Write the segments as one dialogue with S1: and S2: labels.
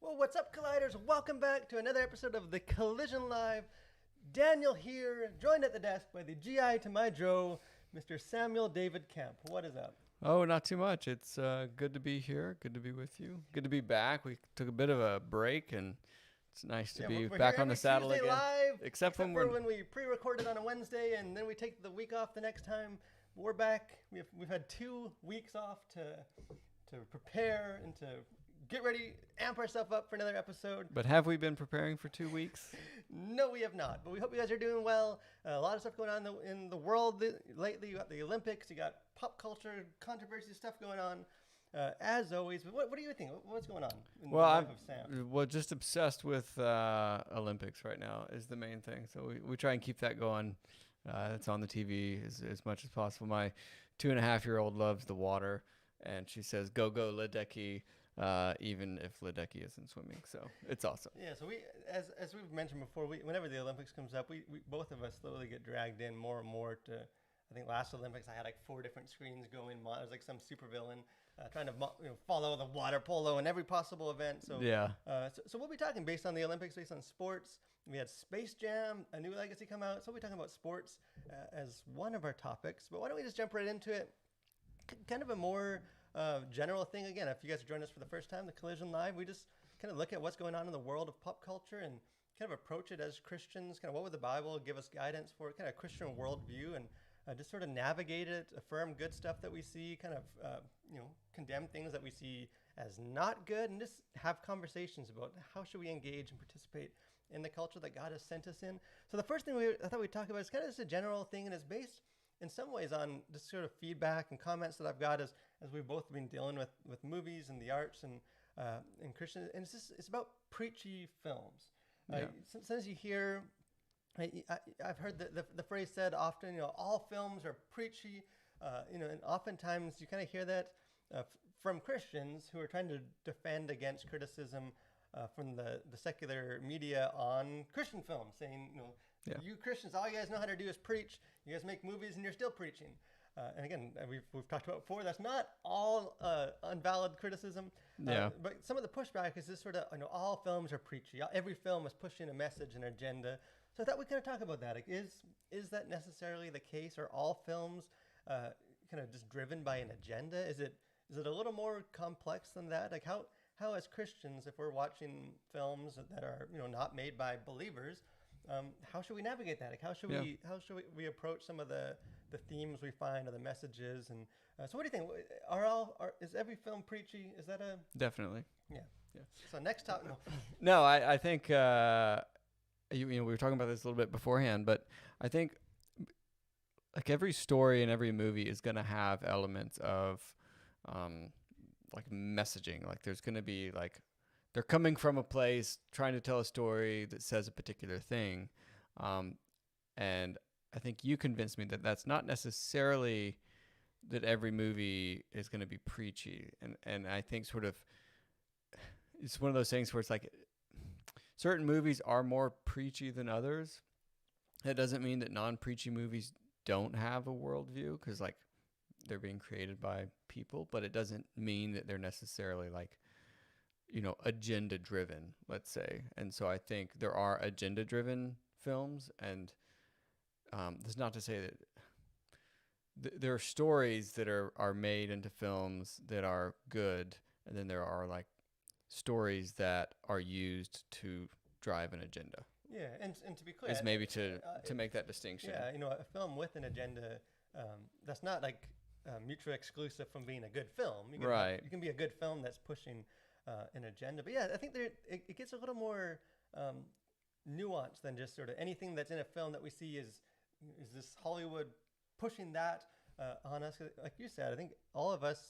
S1: Well, what's up, Colliders? Welcome back to another episode of the Collision Live. Daniel here, joined at the desk by the GI to my Joe, Mr. Samuel David Kemp. What is up?
S2: Oh, not too much. It's good to be here. Good to be with you. Good to be back. We took a bit of a break, and it's nice to be
S1: we're
S2: back
S1: here
S2: on the
S1: every
S2: saddle
S1: Tuesday
S2: again.
S1: Live,
S2: Except
S1: for
S2: when
S1: when we pre-recorded on a Wednesday, and then we take the week off the next time. We're back. We've had 2 weeks off to prepare and to get ready, amp ourselves up for another episode.
S2: But have we been preparing for 2 weeks?
S1: No, we have not. But we hope you guys are doing well. A lot of stuff going on in the world lately. You got the Olympics. You got pop culture, controversy stuff going on. As always, what do you think? What's going on in the life of Sam?
S2: Just obsessed with Olympics right now is the main thing. So we try and keep that going. It's on the TV as much as possible. My 2.5-year-old loves the water, and she says, "Go, go, Ledecky." Even if Ledecky isn't swimming, so it's awesome.
S1: Yeah, so we, as we've mentioned before, whenever the Olympics comes up, we both of us slowly get dragged in more and more to. I think last Olympics I had like 4 different screens going. I was like some supervillain trying to follow the water polo in every possible event. So
S2: yeah.
S1: So we'll be talking based on the Olympics, based on sports. We had Space Jam, a new legacy come out, so we'll be talking about sports as one of our topics. But why don't we just jump right into it? Kind of a more general thing. Again, if you guys are joining us for the first time, the Collision Live, we just kind of look at what's going on in the world of pop culture and kind of approach it as Christians. Kind of what would the Bible give us guidance for? Kind of a Christian worldview, and just sort of navigate it, affirm good stuff that we see, kind of condemn things that we see as not good, and just have conversations about how should we engage and participate in the culture that God has sent us in. So the first thing I thought we'd talk about is kind of just a general thing, and it's based in some ways on just sort of feedback and comments that I've got as we've both been dealing with movies and the arts and Christian, and it's about preachy films. Sometimes you hear, I've heard the phrase said often, all films are preachy, and oftentimes you kind of hear that from Christians who are trying to defend against criticism from the secular media on Christian films, saying, you Christians, all you guys know how to do is preach. You guys make movies and you're still preaching. And again, we've talked about before, that's not all unvalid criticism. But some of the pushback is this sort of, all films are preachy. Every film is pushing a message, an agenda. So I thought we'd kind of talk about that. Like, is that necessarily the case? Are all films kind of just driven by an agenda? Is it a little more complex than that? Like how as Christians, if we're watching films that are not made by believers, how should we navigate that? Like how should we approach some of the themes we find or the messages? And so what do you think? Is every film preachy? Is that a
S2: Definitely?
S1: Yeah. So next topic.
S2: No, I think we were talking about this a little bit beforehand, but I think like every story and every movie is going to have elements of like messaging. Like there's going to be like they're coming from a place trying to tell a story that says a particular thing. And I think you convinced me that that's not necessarily that every movie is going to be preachy. And I think sort of it's one of those things where it's like certain movies are more preachy than others. That doesn't mean that non-preachy movies don't have a worldview, because like they're being created by people, but it doesn't mean that they're necessarily like, agenda driven, let's say. And so I think there are agenda driven films, and that's not to say that there are stories that are made into films that are good, and then there are like stories that are used to drive an agenda.
S1: Yeah, and to be clear,
S2: is maybe to make that distinction.
S1: Yeah, a film with an agenda, that's not like mutually exclusive from being a good film. You can be a good film that's pushing an agenda. But yeah, I think it gets a little more nuanced than just sort of anything that's in a film that we see is this Hollywood pushing that on us. Like you said, I think all of us,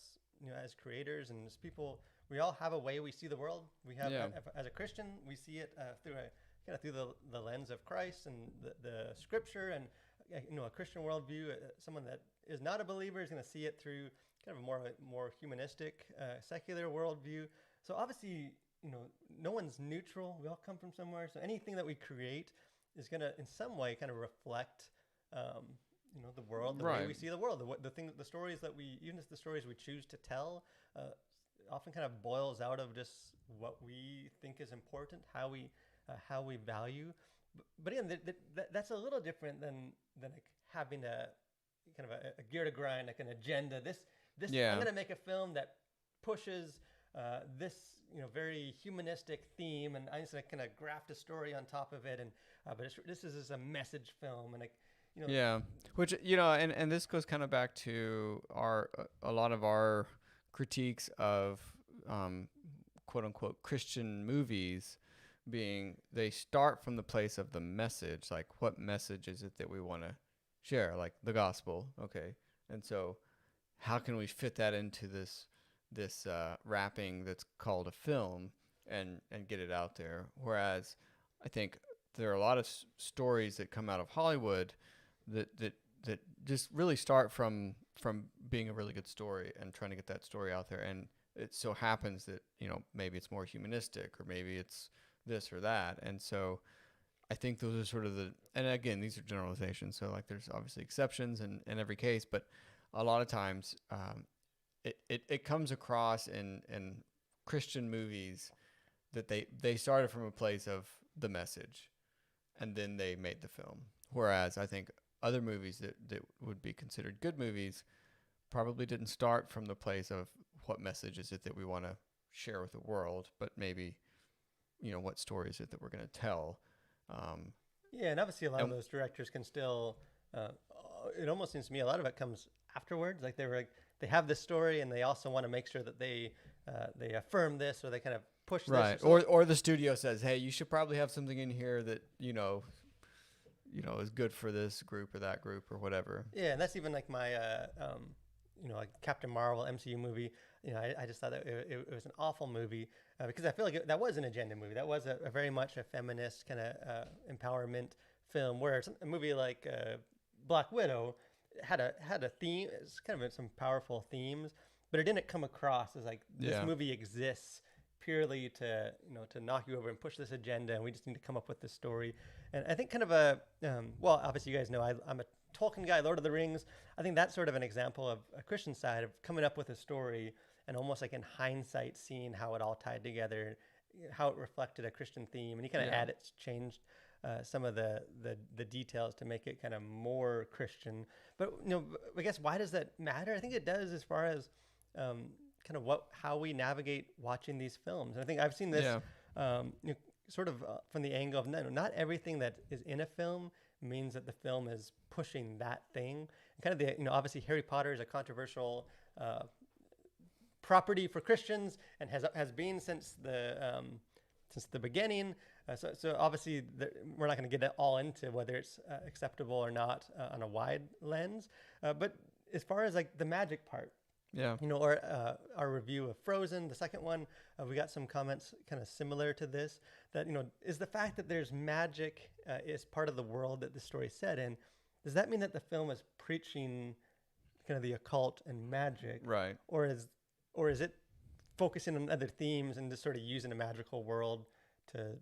S1: as creators and as people, we all have a way we see the world. We have, as a Christian, we see it through the lens of Christ and the Scripture, and a Christian worldview. Someone that is not a believer is going to see it through kind of a more humanistic, secular worldview. So obviously, no one's neutral. We all come from somewhere. So anything that we create is going to, in some way, kind of reflect the world, the way we see the world, the stories that even the stories we choose to tell, often kind of boils out of just what we think is important, how we value. But again, that's a little different than like having a kind of a gear to grind, like an agenda. I'm going to make a film that pushes this very humanistic theme, and I'm just going to kind of graft a story on top of it. And but this is a message film, and
S2: which and this goes kind of back to a lot of our critiques of quote unquote Christian movies, being they start from the place of the message, like what message is it that we want to share, like the gospel, okay, and so how can we fit that into this wrapping that's called a film and get it out there? Whereas I think there are a lot of stories that come out of Hollywood that just really start from being a really good story and trying to get that story out there, and it so happens that maybe it's more humanistic, or maybe it's this or that. And so I think those are sort of and again, these are generalizations, so like there's obviously exceptions in every case, but a lot of times it comes across in Christian movies that they started from a place of the message and then they made the film. Whereas I think other movies that would be considered good movies probably didn't start from the place of what message is it that we want to share with the world, but maybe what story is it that we're going to tell.
S1: And obviously a lot of those directors can still it almost seems to me a lot of it comes afterwards. Like they have this story and they also want to make sure that they affirm this, or they kind of push this,
S2: right, or the studio says, hey, you should probably have something in here that is good for this group or that group or whatever.
S1: Yeah, and that's even like my like Captain Marvel MCU movie. I just thought that it was an awful movie because I feel like that was an agenda movie. That was a very much a feminist kind of empowerment film, where a movie like Black Widow had a theme. It's kind of some powerful themes, but it didn't come across as like this movie exists purely to knock you over and push this agenda, and we just need to come up with this story. And I think kind of obviously you guys know I'm a Tolkien guy, Lord of the Rings. I think that's sort of an example of a Christian side of coming up with a story and almost like in hindsight seeing how it all tied together, how it reflected a Christian theme, and you kind of changed some of the details to make it kind of more Christian. But I guess why does that matter? I think it does, as far as kind of how we navigate watching these films. And I think I've seen this sort of from the angle of not everything that is in a film means that the film is pushing that thing. And kind of obviously Harry Potter is a controversial property for Christians and has been since the beginning. So obviously we're not going to get all into whether it's acceptable or not on a wide lens. But as far as like the magic part, or our review of Frozen, the second one, we got some comments kind of similar to this, that, is the fact that there's magic is part of the world that the story is set in. Does that mean that the film is preaching kind of the occult and magic?
S2: Right.
S1: Or is it focusing on other themes and just sort of using a magical world to,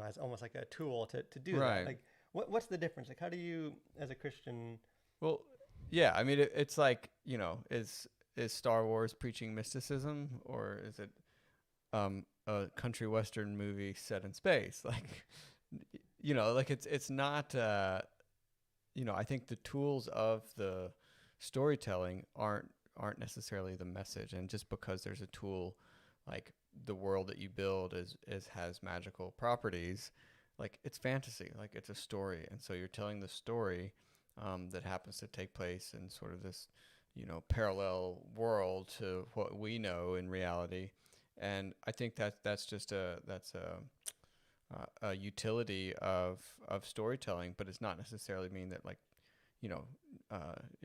S1: as almost like a tool to do that? Like, what's the difference? Like, how do you, as a Christian?
S2: Well, yeah, I mean, it's like, is Star Wars preaching mysticism, or is it a country western movie set in space? Like, like it's not. I think the tools of the storytelling aren't necessarily the message, and just because there's a tool, like the world that you build has magical properties, like it's fantasy, like it's a story, and so you're telling the story that happens to take place in sort of this parallel world to what we know in reality. And I think that's just a utility of storytelling, but it's not necessarily mean that like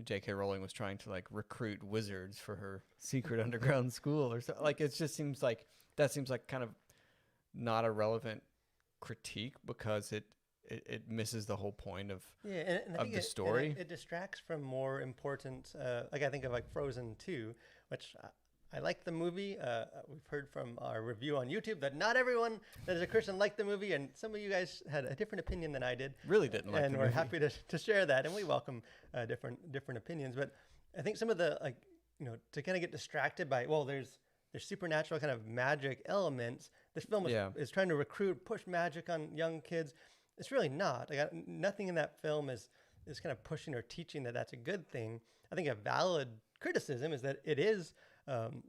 S2: J.K. Rowling was trying to like recruit wizards for her secret underground school or something. Like, it just seems like kind of not a relevant critique, because it misses the whole point of the story.
S1: It distracts from more important, like I think of like Frozen 2, which I liked the movie. We've heard from our review on YouTube that not everyone that is a Christian liked the movie, and some of you guys had a different opinion than I did.
S2: Really didn't like the
S1: and
S2: movie.
S1: we're happy to share that, and we welcome different opinions. But I think some of the to kind of get distracted by there's supernatural kind of magic elements. This film is trying to push magic on young kids. It's really not. Nothing in that film is kind of pushing or teaching that that's a good thing. I think a valid criticism is that it is,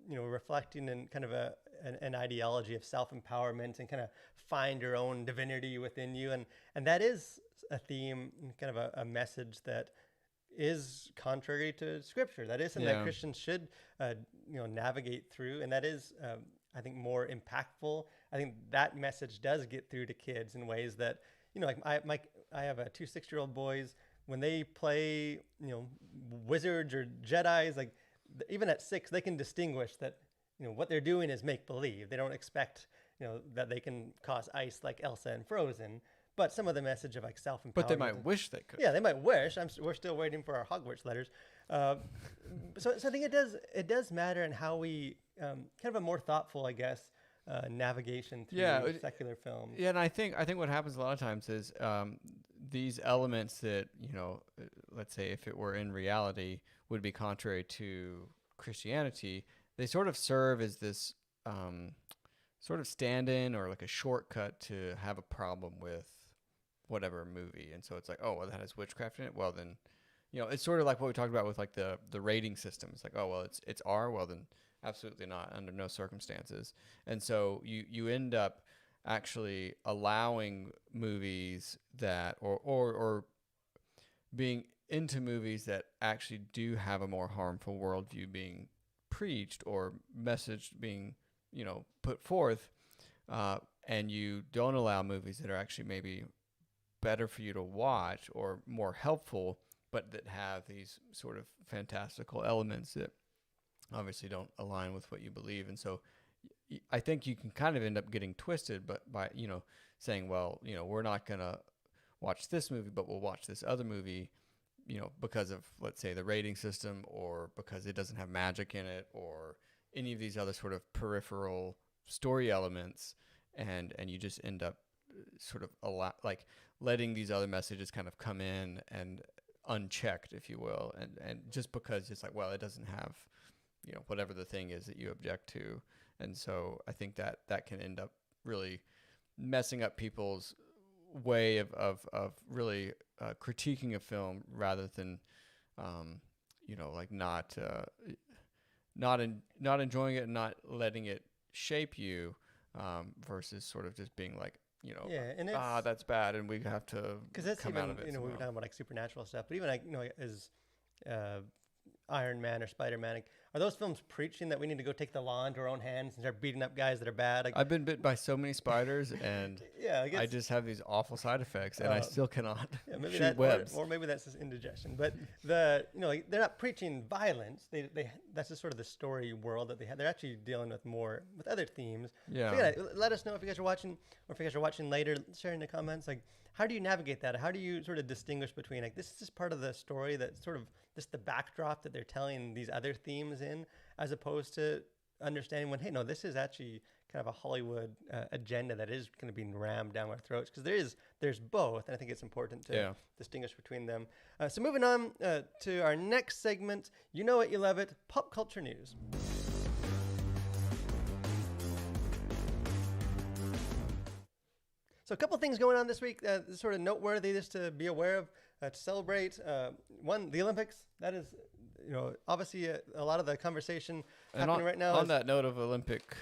S1: reflecting in kind of an ideology of self-empowerment and kind of find your own divinity within you. And that is a theme, kind of a message that is contrary to Scripture. That is something that Christians should, navigate through. And that is, I think, more impactful. I think that message does get through to kids in ways that, I have 2 6-year-old boys. When they play, wizards or Jedis, like even at 6, they can distinguish that, what they're doing is make believe. They don't expect, that they can cause ice like Elsa and Frozen. But some of the message of like self-empowerment.
S2: But they might wish they could.
S1: Yeah, they might wish. We're still waiting for our Hogwarts letters. So I think it does matter in how we kind of a more thoughtful, I guess, navigation through secular films.
S2: Yeah, and I think what happens a lot of times is these elements that, let's say if it were in reality, would be contrary to Christianity, they sort of serve as this sort of stand-in or like a shortcut to have a problem with whatever movie. And so it's like, oh, well, that has witchcraft in it. Well, then, it's sort of like what we talked about with like the rating system. It's like, oh, well, it's R. Well, then absolutely not, under no circumstances. And so you end up actually allowing movies that or being into movies that actually do have a more harmful worldview being preached or message being put forth, and you don't allow movies that are actually maybe better for you to watch or more helpful, but that have these sort of fantastical elements that obviously don't align with what you believe. And so I think you can kind of end up getting twisted, but by saying, well, we're not gonna watch this movie, but we'll watch this other movie, because of, let's say, the rating system, or because it doesn't have magic in it, or any of these other sort of peripheral story elements, and you just end up sort of letting these other messages kind of come in and unchecked, if you will, and just because it's like, well, it doesn't have whatever the thing is that you object to. And so I think that can end up really messing up people's way of really critiquing a film, rather than not enjoying it and not letting it shape you, versus sort of just being like, that's bad, and we have to come out of it.
S1: We were talking about like supernatural stuff, but even as Iron Man or Spider-Man, are those films preaching that we need to go take the law into our own hands and start beating up guys that are bad?
S2: I've been bit by so many spiders, and I just have these awful side effects, and I still cannot shoot webs.
S1: Or maybe that's just indigestion. But they're not preaching violence. That's just sort of the story world that they have. They're actually dealing with other themes.
S2: Yeah.
S1: So let us know if you guys are watching, or if you guys are watching later. Share in the comments. Like, how do you navigate that? How do you sort of distinguish between like, this is just part of the story that's sort of just the backdrop that they're telling these other themes in, as opposed to understanding when, hey, no, this is actually kind of a Hollywood agenda that is kind of being rammed down our throats, because there's both, and I think it's important to distinguish between them. So moving on to our next segment, you know it, you love it, pop culture news. So a couple things going on this week, sort of noteworthy just to be aware of, to celebrate. One, the Olympics. That is, obviously a lot of the conversation happening right now.
S2: On that note of Olympic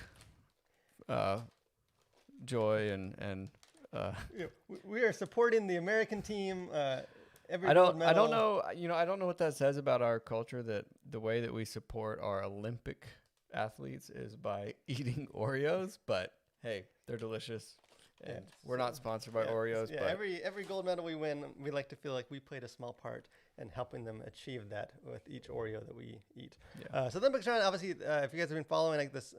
S2: joy and
S1: we are supporting the American team. Every
S2: I don't
S1: medal.
S2: know. I don't know what that says about our culture, that the way that we support our Olympic athletes is by eating Oreos. But hey, they're delicious. And we're not sponsored by Oreos.
S1: Yeah,
S2: but
S1: every gold medal we win, we like to feel like we played a small part in helping them achieve that with each Oreo that we eat.
S2: Yeah.
S1: So the Olympics are on, obviously, if you guys have been following, like this,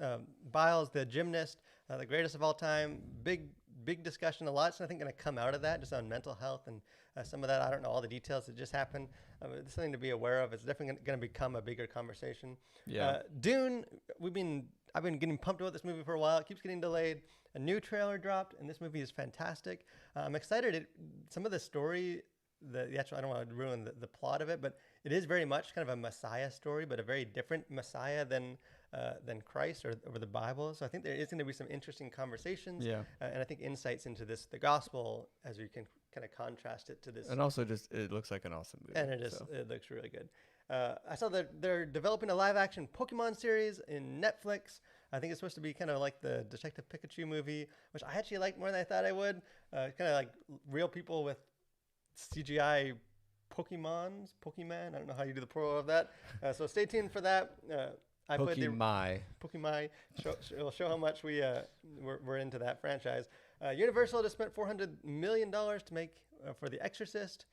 S1: Biles, the gymnast, the greatest of all time, big big discussion. A lot's, I think, going to come out of that just on mental health and some of that. I don't know all the details that just happened. It's something to be aware of. It's definitely going to become a bigger conversation.
S2: Yeah.
S1: Dune, I've been getting pumped about this movie for a while. It keeps getting delayed. A new trailer dropped, and this movie is fantastic. I'm excited. Some of the story, the actual, I don't want to ruin the plot of it, but it is very much kind of a Messiah story, but a very different Messiah than Christ or the Bible. So I think there is going to be some interesting conversations.
S2: Yeah.
S1: And I think insights into the gospel as we can kind of contrast it to this.
S2: And also just, it looks like an awesome movie.
S1: And it looks really good. I saw that they're developing a live action Pokemon series in Netflix. I think it's supposed to be kind of like the Detective Pikachu movie, which I actually liked more than I thought I would. Kind of like real people with CGI Pokemon. I don't know how you do the plural of that. So stay tuned for that.
S2: Pokemon.
S1: It'll show how much we're into that franchise. Universal just spent $400 million to make for The Exorcist.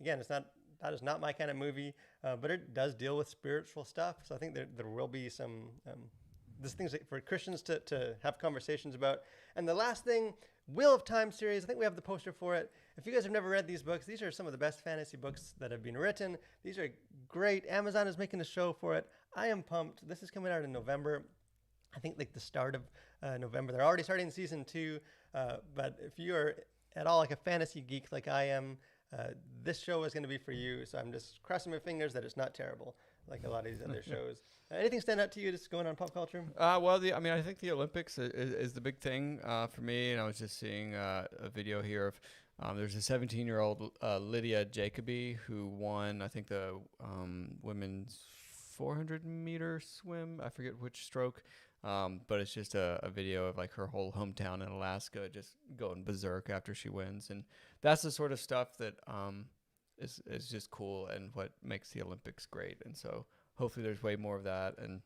S1: Again, that is not my kind of movie, but it does deal with spiritual stuff. So I think there will be some these things for Christians to have conversations about. And the last thing, Wheel of Time series. I think we have the poster for it. If you guys have never read these books, these are some of the best fantasy books that have been written. These are great. Amazon is making a show for it. I am pumped. This is coming out in November. I think like the start of November. They're already starting season 2. But if you are at all like a fantasy geek like I am, this show is going to be for you. So I'm just crossing my fingers that it's not terrible like a lot of these other shows. Anything stand out to you just going on pop culture?
S2: I think the Olympics is the big thing for me. And I was just seeing a video here of there's a 17-year-old Lydia Jacoby who won, I think, the women's 400-meter swim. I forget which stroke. But it's just a video of like her whole hometown in Alaska just going berserk after she wins. And that's the sort of stuff that is just cool and what makes the Olympics great. And so hopefully there's way more of that and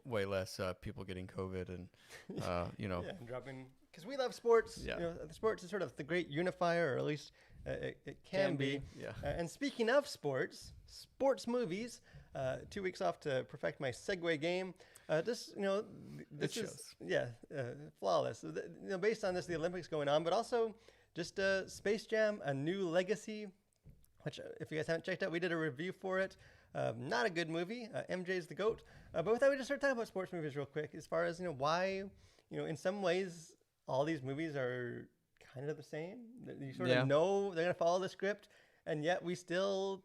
S2: way less people getting COVID and,
S1: Yeah, and dropping, because we love sports.
S2: Yeah.
S1: Sports is sort of the great unifier, or at least it can be.
S2: Yeah.
S1: And speaking of sports movies, 2 weeks off to perfect my segue game. This is flawless. Based on this, the Olympics going on, but also just Space Jam: A New Legacy, which if you guys haven't checked out, we did a review for it. Not a good movie. MJ's the GOAT. But we thought we'd just start talking about sports movies real quick, as far as why in some ways all these movies are kind of the same. You sort of know they're gonna follow the script, and yet we still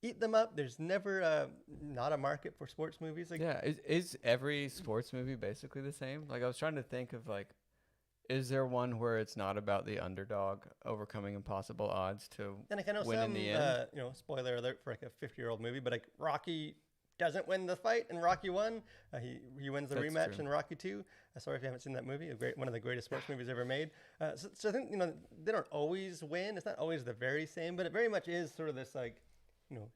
S1: eat them up. There's never not a market for sports movies.
S2: Is every sports movie basically the same? Like I was trying to think of is there one where it's not about the underdog overcoming impossible odds to win in the end?
S1: Spoiler alert for like a 50-year-old movie, but like Rocky doesn't win the fight in Rocky 1. He wins the rematch in Rocky 2. Sorry if you haven't seen that movie. One of the greatest sports movies ever made. So I think they don't always win. It's not always the very same, but it very much is sort of this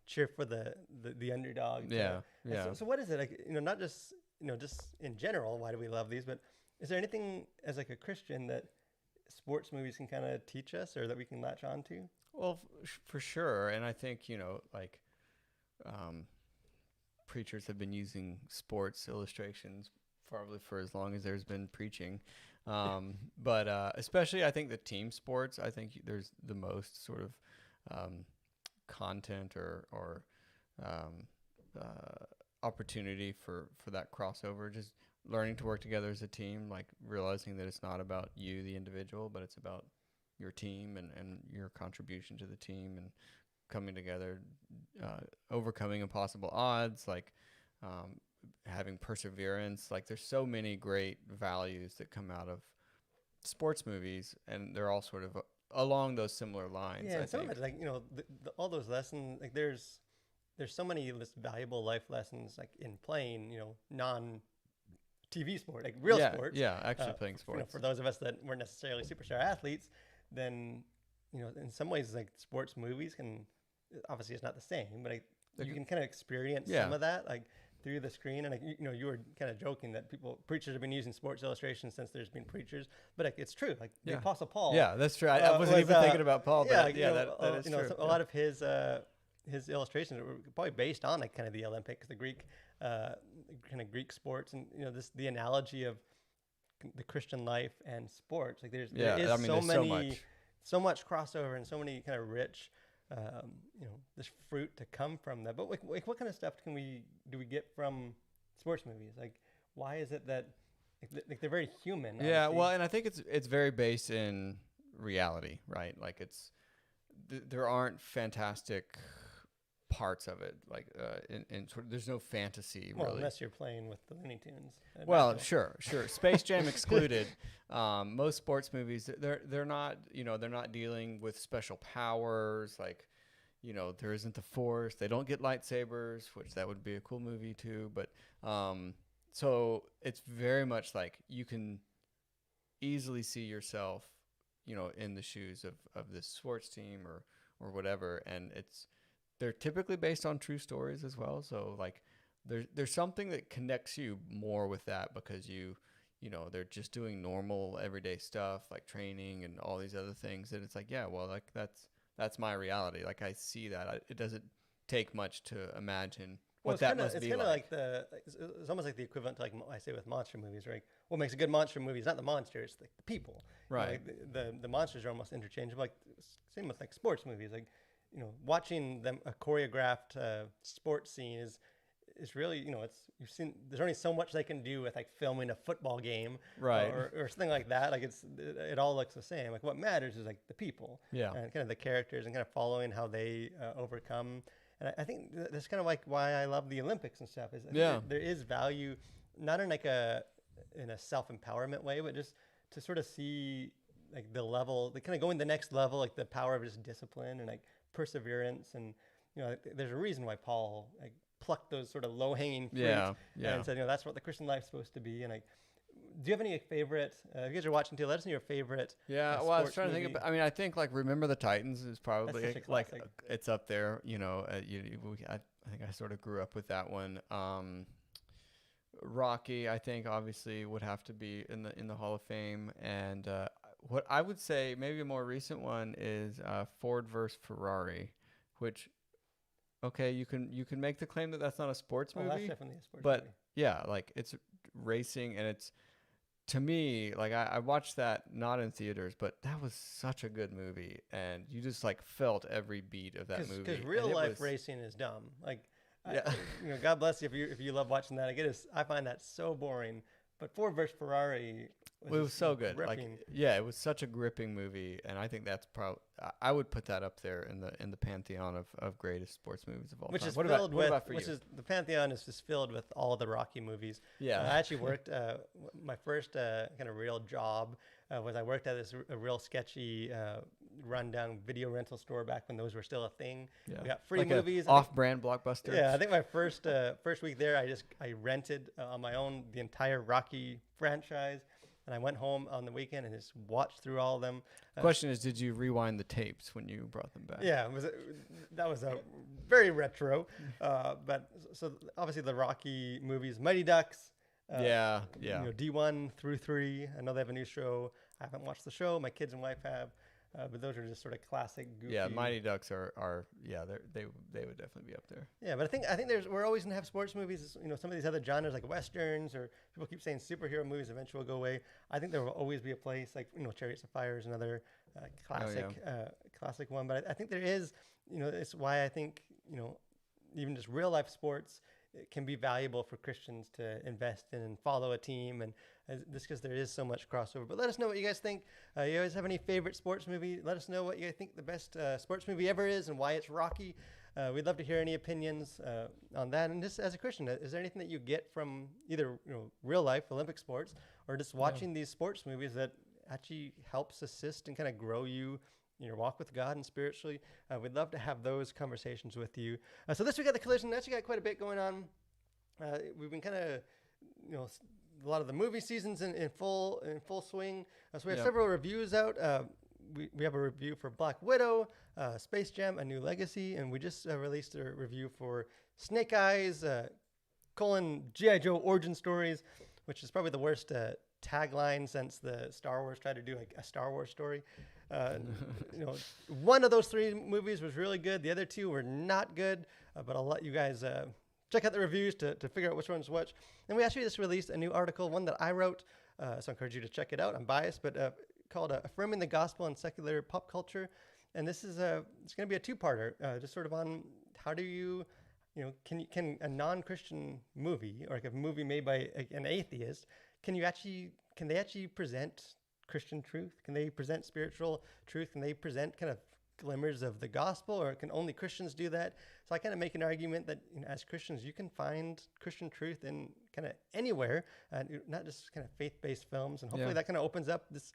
S1: cheer for the underdog.
S2: Yeah.
S1: So what is it like? Not just just in general. Why do we love these? But is there anything as like a Christian that sports movies can kind of teach us, or that we can latch on to?
S2: Well, for sure. And I think preachers have been using sports illustrations probably for as long as there's been preaching. But especially I think the team sports, I think there's the most sort of content or opportunity for that crossover, just learning to work together as a team, like realizing that it's not about you, the individual, but it's about your team and your contribution to the team and coming together, overcoming impossible odds, having perseverance. Like there's so many great values that come out of sports movies, and they're all sort of along those similar lines.
S1: Yeah, and some of it, all those lessons, there's so many valuable life lessons, in playing, non-TV sport, real sports.
S2: Yeah, actually playing sports.
S1: For those of us that weren't necessarily superstar athletes, then, in some ways, sports movies can, obviously it's not the same, but you can kind of experience some of that, through the screen. And you were kind of joking that preachers have been using sports illustrations since there's been preachers, but it's true. The Apostle Paul.
S2: Yeah, that's true. I wasn't even thinking about Paul, but that is true.
S1: A lot of his illustrations were probably based on kind of the Olympics, the Greek kind of Greek sports, and the analogy of the Christian life and sports. Like there is
S2: there's
S1: so much crossover and so many kind of rich, this fruit to come from that. But like what kind of stuff do we get from sports movies? Like, why is it that like they're very human?
S2: Yeah,
S1: obviously.
S2: well, and I think it's very based in reality, right? Like there aren't fantastic parts of it, like in sort of, there's no fantasy really.
S1: Unless you're playing with the Looney Tunes.
S2: Well, sure. Space Jam excluded. Most sports movies, they're not dealing with special powers, like, there isn't the Force. They don't get lightsabers, which that would be a cool movie too. But so it's very much like you can easily see yourself, in the shoes of this sports team or whatever, and they're typically based on true stories as well. So like there's something that connects you more with that because they're just doing normal everyday stuff like training and all these other things. And it's like, yeah, well, like that's my reality. Like I see that. It doesn't take much to imagine what that must be like.
S1: It's almost like the equivalent to like I say with monster movies, right? What makes a good monster movie is not the monster, it's like the people.
S2: Right.
S1: The monsters are almost interchangeable. Like same with like sports movies. Like, watching them a choreographed sports scene is really, you've seen, there's only so much they can do with like filming a football game,
S2: right,
S1: or something like that. Like it all looks the same. Like what matters is like the people,
S2: yeah,
S1: and kind of the characters and kind of following how they overcome. And I think that's kind of like why I love the Olympics and stuff. Is there is value, not in like a self-empowerment way, but just to sort of see like the level, the kind of going the next level, like the power of just discipline and like perseverance. And there's a reason why Paul like plucked those sort of low-hanging fruit and said, that's what the Christian life's supposed to be. And like, do you have any favorite, if you guys are watching too, let us know your favorite
S2: I was trying to think about, I think like Remember the Titans is probably like it's up there, I think I sort of grew up with that one. Rocky, I think obviously would have to be in the Hall of Fame. And what I would say maybe a more recent one is Ford versus Ferrari, which, okay, you can make the claim that that's not a sports movie.
S1: That's definitely a sports
S2: movie.
S1: But
S2: yeah, like it's racing, and it's, to me, like I watched that not in theaters, but that was such a good movie, and you just like felt every beat of that movie.
S1: Because real life racing is dumb. Like, God bless you if you love watching that. I find that so boring. But Ford versus Ferrari
S2: was so good.
S1: Gripping.
S2: Like, it was such a gripping movie, and I think that's probably, I would put that up there in the pantheon of greatest sports movies of all time.
S1: What about for you? The pantheon is just filled with all the Rocky movies.
S2: Yeah,
S1: I actually worked. My first kind of real job was I worked at this real sketchy rundown video rental store back when those were still a thing.
S2: Yeah.
S1: We got free movies.
S2: Off-brand Blockbuster.
S1: Yeah, I think my first week there, I rented on my own the entire Rocky franchise, and I went home on the weekend and just watched through all of them.
S2: Question is, did you rewind the tapes when you brought them back?
S1: Yeah, that was a very retro. But so obviously the Rocky movies, Mighty Ducks. D1 through 3. I know they have a new show. I haven't watched the show. My kids and wife have. But those are just sort of classic, goofy.
S2: Yeah, Mighty Ducks are they would definitely be up there.
S1: Yeah, but I think we're always gonna have sports movies. Some of these other genres like westerns, or people keep saying superhero movies eventually will go away. I think there will always be a place like Chariots of Fire is another classic one. But I think there is, it's why I think even just real life sports, it can be valuable for Christians to invest in and follow a team, and just because there is so much crossover. But let us know what you guys think. You guys have any favorite sports movie? Let us know what you guys think the best sports movie ever is and why it's Rocky. We'd love to hear any opinions on that. And just as a Christian, is there anything that you get from either real life Olympic sports or just watching these sports movies that actually helps assist and kind of grow you in your walk with God and spiritually? We'd love to have those conversations with you. So this week at The Collision, actually got quite a bit going on. We've been kind of, a lot of the movie seasons in full swing. So we have several reviews out. We have a review for Black Widow, Space Jam: A New Legacy, and we just released a review for Snake Eyes, G.I. Joe Origin Stories, which is probably the worst tagline since the Star Wars tried to do like a Star Wars story. One of those 3 movies was really good. The other 2 were not good, but I'll let you guys check out the reviews to figure out which one's which. And we actually just released a new article, one that I wrote So I encourage you to check it out. I'm biased, but called Affirming the Gospel in Secular Pop Culture. And this is it's going to be a two-parter, just sort of on how do you can a non-Christian movie, or like a movie made by an atheist, can they actually present Christian truth? Can they present spiritual truth? Can they present kind of glimmers of the gospel, or can only Christians do that? So I kind of make an argument that as Christians, you can find Christian truth in kind of anywhere, not just kind of faith-based films. And hopefully that kind of opens up this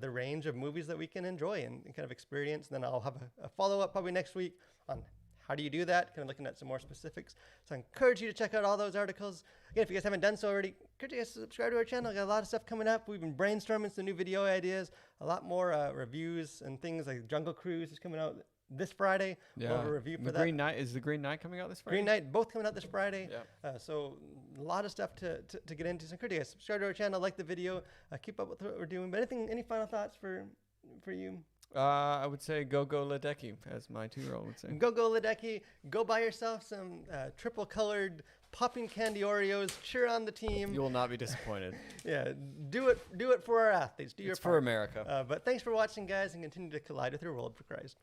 S1: the range of movies that we can enjoy and kind of experience. And then I'll have a follow-up probably next week on how do you do that, kind of looking at some more specifics. So I encourage you to check out all those articles. Again, if you guys haven't done so already, encourage you guys to subscribe to our channel. Got a lot of stuff coming up. We've been brainstorming some new video ideas, a lot more reviews and things like Jungle Cruise is coming out this Friday.
S2: Yeah.
S1: We'll have a review for
S2: that. Is the Green Knight coming out this Friday?
S1: Green Knight, both coming out this Friday.
S2: Yeah.
S1: So a lot of stuff to get into. So encourage you guys, subscribe to our channel, like the video, keep up with what we're doing. But any final thoughts for you?
S2: I would say go Ledecky, as my 2-year-old would say.
S1: Go Ledecky. Go buy yourself some triple colored popping candy Oreos. Cheer on the team.
S2: You will not be disappointed.
S1: Yeah, do it for our athletes. Do your part.
S2: For America.
S1: But thanks for watching, guys, and continue to collide with your world for Christ.